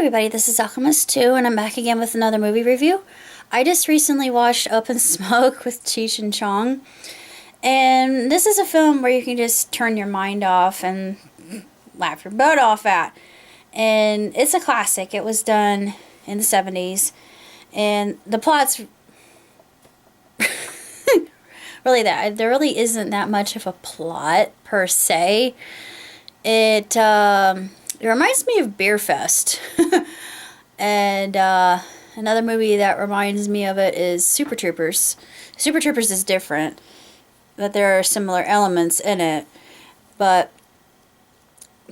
everybody, this is Alchemist2, and I'm back again with another movie review. I just recently watched Up in Smoke with Cheech and Chong, and this is a film where you can just turn your mind off and laugh your butt off at. And it's a classic. It was done in the 70s, and the plot's really that. There really isn't that much of a plot, per se. It reminds me of Beer Fest. And another movie that reminds me of it is Super Troopers. Super Troopers is different, but there are similar elements in it. But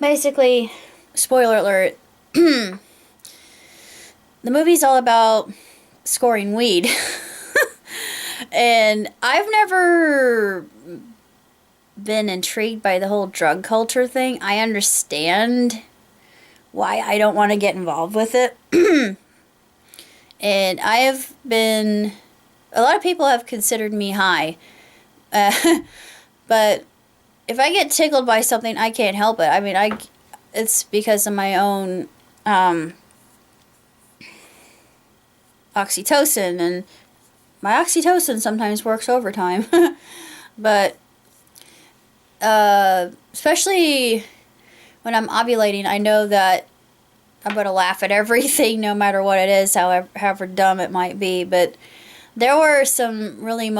basically, spoiler alert, the movie's all about scoring weed. And I've never been intrigued by the whole drug culture thing. I understand why I don't want to get involved with it. And I have been, a lot of people have considered me high. But if I get tickled by something, I can't help it. I mean, it's because of my own oxytocin, and my oxytocin sometimes works overtime. But especially when I'm ovulating, I know that I'm going to laugh at everything, no matter what it is, however dumb it might be. But there were some really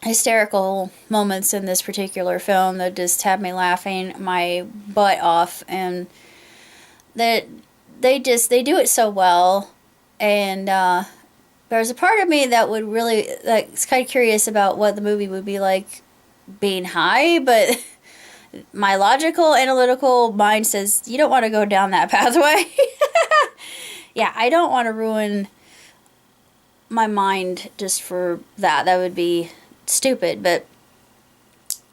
hysterical moments in this particular film that just had me laughing my butt off, and that they do it so well. And there's a part of me that would really, like, it's kind of curious about what the movie would be like being high, but my logical, analytical mind says, you don't want to go down that pathway. Yeah, I don't want to ruin my mind just for that. That would be stupid, but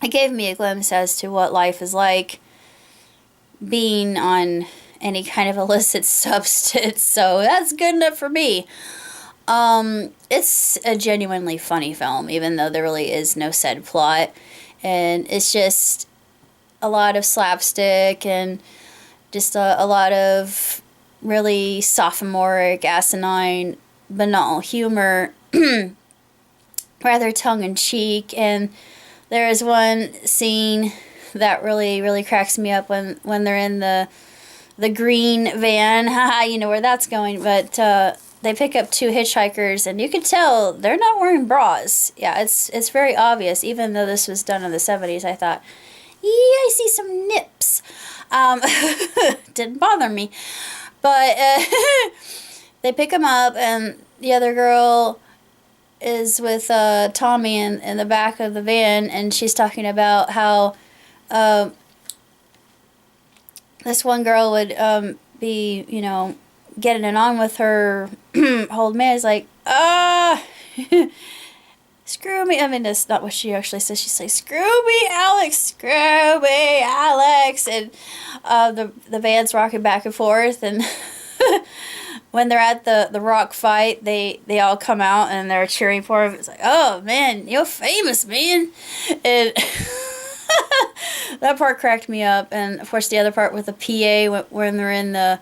it gave me a glimpse as to what life is like being on any kind of illicit substance, so that's good enough for me. It's a genuinely funny film, even though there really is no said plot, and it's just a lot of slapstick and just a lot of really sophomoric, asinine, banal humor, rather tongue-in-cheek. And there is one scene that really cracks me up when they're in the green van. Haha, you know where that's going. But they pick up two hitchhikers, and you can tell they're not wearing bras. Yeah, it's very obvious. Even though this was done in the 70s, I thought, yeah, I see some nips. Didn't bother me. But they pick them up, and the other girl is with Tommy in the back of the van, and she's talking about how this one girl would be, getting it on with her old man. Is like, screw me. I mean, that's not what she actually says. She's like, screw me, Alex, screw me, Alex. And the van's rocking back and forth, and when they're at the rock fight, they all come out and they're cheering for him. It's like, oh man, you're famous, man. And that part cracked me up. And of course the other part with the PA when they're in the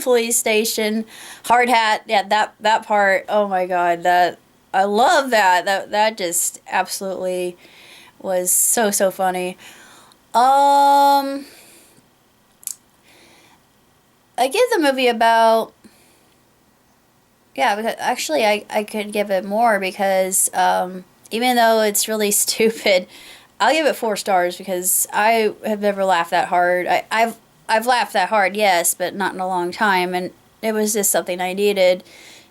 police station, hard hat. Yeah, that part. Oh my god, that I love that. That just absolutely was so funny. I give the movie about, yeah, because actually I could give it more, because even though it's really stupid, I'll give it 4 stars, because I have never laughed that hard. I've laughed that hard, yes, but not in a long time, and it was just something I needed,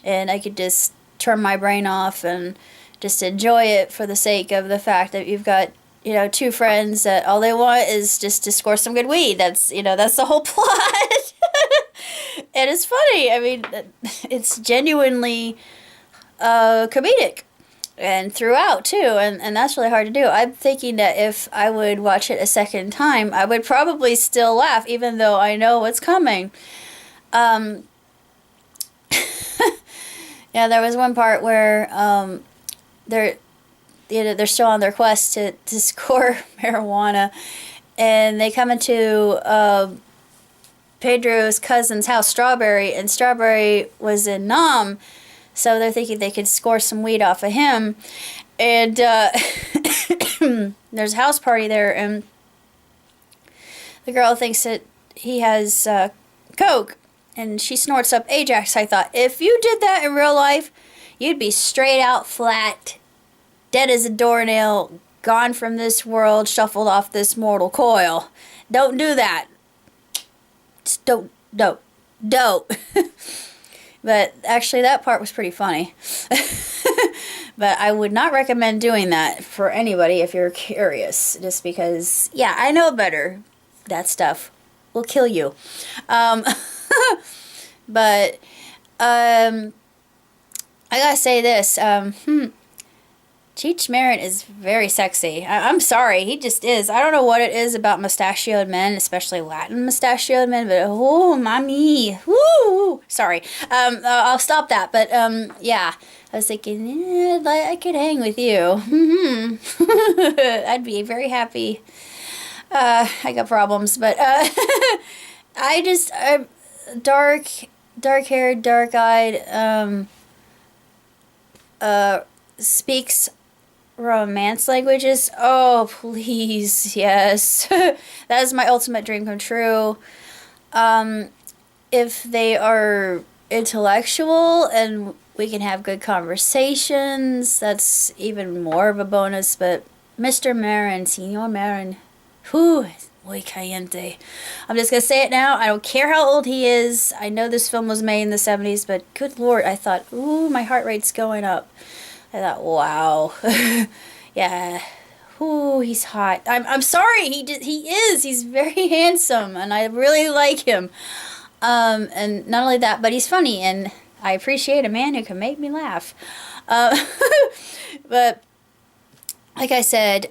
and I could just turn my brain off and just enjoy it for the sake of the fact that you've got, two friends that all they want is just to score some good weed. That's the whole plot. And it's funny. I mean, it's genuinely comedic, and throughout too, and that's really hard to do. I'm thinking that if I would watch it a second time, I would probably still laugh, even though I know what's coming. Yeah, there was one part where they're still on their quest to score marijuana, and they come into Pedro's cousin's house, Strawberry, and Strawberry was in Nam, so they're thinking they could score some weed off of him. And there's a house party there, and the girl thinks that he has coke, and she snorts up Ajax. I thought, if you did that in real life, you'd be straight out flat, dead as a doornail, gone from this world, shuffled off this mortal coil. Don't do that. Just don't. But actually, that part was pretty funny. But I would not recommend doing that for anybody if you're curious. Just because, yeah, I know better. That stuff will kill you. But I gotta say this. Cheech Marin is very sexy. I'm sorry, he just is. I don't know what it is about mustachioed men, especially Latin mustachioed men, but oh, mommy. Woo! Sorry. I'll stop that. But yeah, I was thinking, I could hang with you. I'd be very happy. I got problems, but I'm dark-haired, dark-eyed, speaks romance languages. Oh, please, yes. That is my ultimate dream come true. If they are intellectual and we can have good conversations, that's even more of a bonus. But Mr. Marin, Senor Marin, whew, muy caliente. I'm just gonna say it now. I don't care how old he is. I know this film was made in the 70s, but good lord, I thought, ooh, my heart rate's going up. I thought, wow. Yeah. Ooh, he's hot. I'm sorry, he is. He's very handsome, and I really like him. And not only that, but he's funny, and I appreciate a man who can make me laugh. But like I said,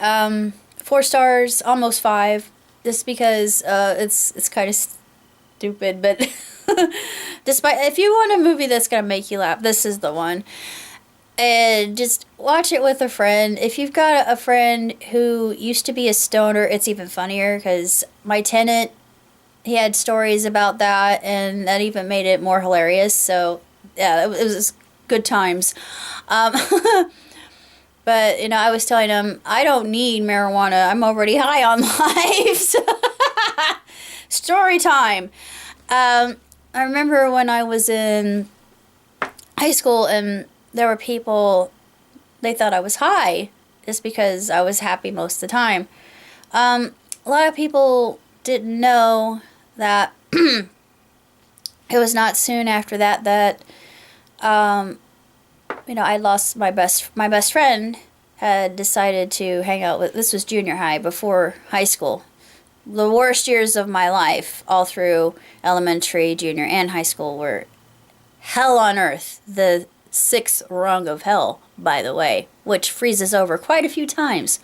4 stars, almost 5, just because it's kind of stupid. But despite, if you want a movie that's gonna make you laugh, this is the one. And just watch it with a friend. If you've got a friend who used to be a stoner, it's even funnier, because my tenant, he had stories about that, and that even made it more hilarious. So yeah, it was good times. But I was telling him, I don't need marijuana. I'm already high on life. So story time. I remember when I was in high school, and there were people, they thought I was high just because I was happy most of the time. A lot of people didn't know that it was not soon after that I lost my best friend. Had decided to hang out with, this was junior high, before high school. The worst years of my life, all through elementary, junior, and high school, were hell on earth. The 6th rung of hell, by the way, which freezes over quite a few times.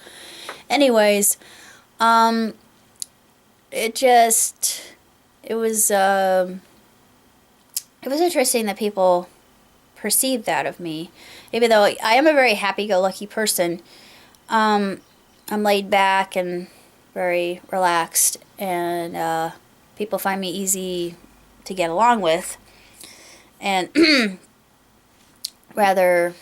Anyways, it was interesting that people perceive that of me, even though I am a very happy-go-lucky person. I'm laid back and very relaxed, and people find me easy to get along with, and rather,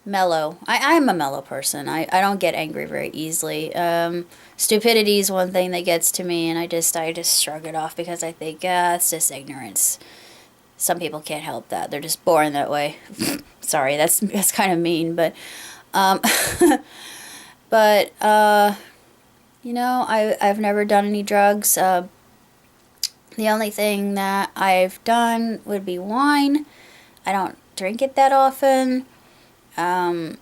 mellow. I'm a mellow person. I don't get angry very easily. Stupidity is one thing that gets to me, and I just shrug it off, because I think, it's just ignorance. Some people can't help that. They're just born that way. Sorry, that's kind of mean, but but I've never done any drugs. The only thing that I've done would be wine. I don't drink it that often. It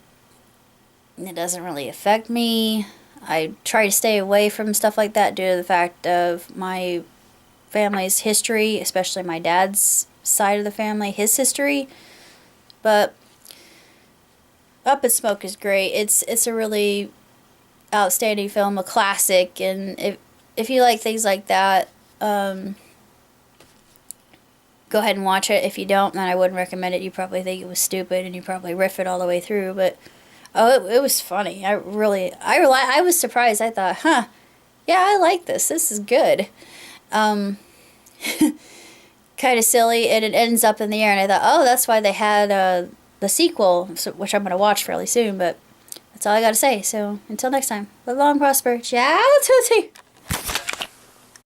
doesn't really affect me. I try to stay away from stuff like that due to the fact of my family's history, especially my dad's side of the family, his history. But Up in Smoke is great. It's a really outstanding film, a classic, and if you like things like that, go ahead and watch it. If you don't, then I wouldn't recommend it. You probably think it was stupid, and you probably riff it all the way through, but Oh, it was funny. I was surprised. I thought, huh, yeah, I like this. This is good. Um, kind of silly, and it ends up in the air. And I thought, oh, that's why they had the sequel, which I'm going to watch fairly soon. But that's all I got to say. So until next time, live long and prosper. Ciao, Tootsie.